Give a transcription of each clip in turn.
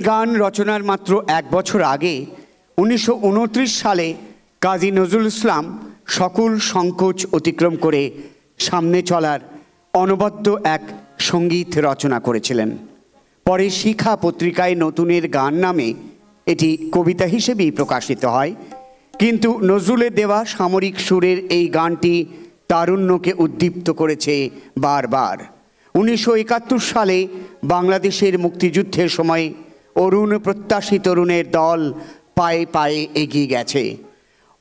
গান রচনার মাত্র 1 বছর আগে 1929 সালে কাজী নজরুল ইসলাম সকল সংকোচ অতিক্রম করে সামনে চলার অনবদ্য এক সঙ্গীত রচনা করেছিলেন। পরে শিখা পত্রিকায় নতুনের গান নামে এটি কবিতা হিসেবেই প্রকাশিত হয়। কিন্তু নজরুলের দেওয়া সামরিক সুরের এই গানটি তারুণ্যকে উদ্দীপ্ত করেছে বারবার। 1971 সালে বাংলাদেশের মুক্তিযুদ্ধের সময় অরুণ প্রত্যাশী তরুণের দল পায়ে পায়ে এগিয়ে গেছে।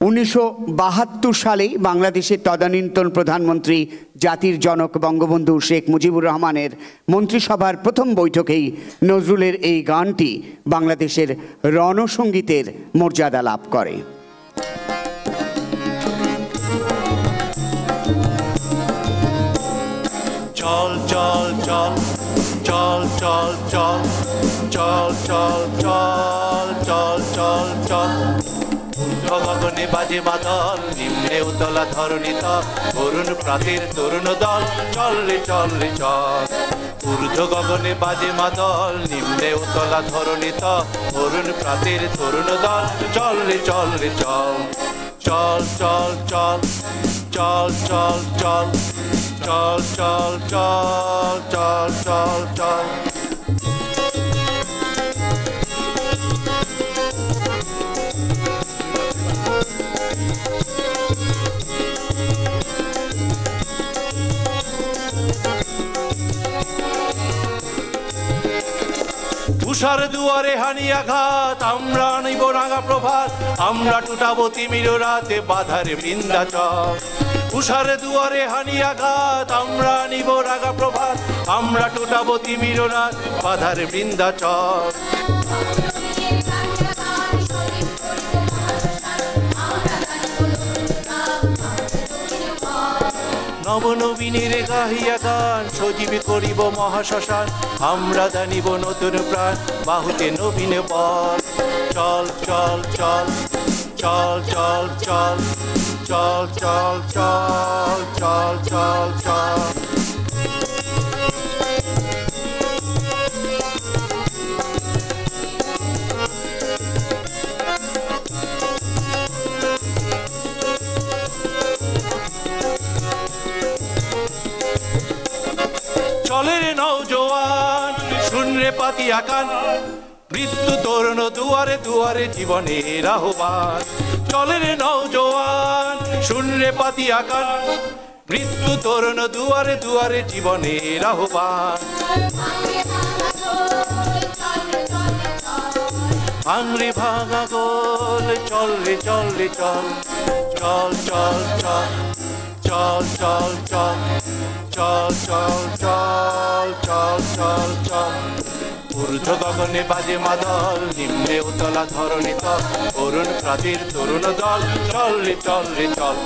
1972 সালে বাংলাদেশের তদানীন্তন প্রধানমন্ত্রী জাতির জনক বঙ্গবন্ধু শেখ মুজিবুর রহমানের মন্ত্রিসভার প্রথম বৈঠকেই নজরুলের এই গানটি বাংলাদেশের রণসঙ্গীতের মর্যাদা লাভ করে। চল চল চল চল চল চল চল চল চল চল চল চল গগনে বাজে মাদল, নিম্নে উতলা ধরণী তল, অরুণ প্রাতের তরুণ দল, চল রে চল রে চল। ঊর্ধ্ব গগনে বাজে মাদল, নিম্নে উতলা ধরণী তল, অরুণ প্রাতের তরুণ দল, চল রে চল রে চল। চল চল চল চল চল চল চল চল চল চল চল চল। তুষার দুয়ারে হানি আঘাত, আমরা নিব রাঙা প্রভাত, আমরা টুটাবো তিমির রাতে বাধারে বৃন্দাচল। তুষার দুয়ারে হানি আঘাত, আমরা নিব রাঙা প্রভাত, আমরা টুটাবো তিমির রাত বাধারে বৃন্দাচল। নবনবীনের গাহিয়া গান, সজীবী করিব মহাশ্মশান, আমরা জানিব নতুন প্রাণ, বাহুতে নবীন বল। চল চল চল চল চল চল চল চল চল চল চল চল। চলের নওজোয়ান শুনরে পাতিয়া কান, মৃত্যু তরুণ দুয়ারে দুয়ারে জীবনের আহ্বান। চলের নওজোয়ান শুনরে পাতিয়া কান, মৃত্যু তরুণ দুয়ারে দুয়ারে জীবনের আহ্বান। ভাঙরে ভাঙা গোল, চল রে চল রে চল, চল চল চল চল চল চল চল চল চল চল চল চল। ঊর্ধ্ব গগনে বাজে মাদল, নিম্নে উতলা ধরণী তল, অরুণ প্রাতের তরুণ দল, চল রে চল রে চল।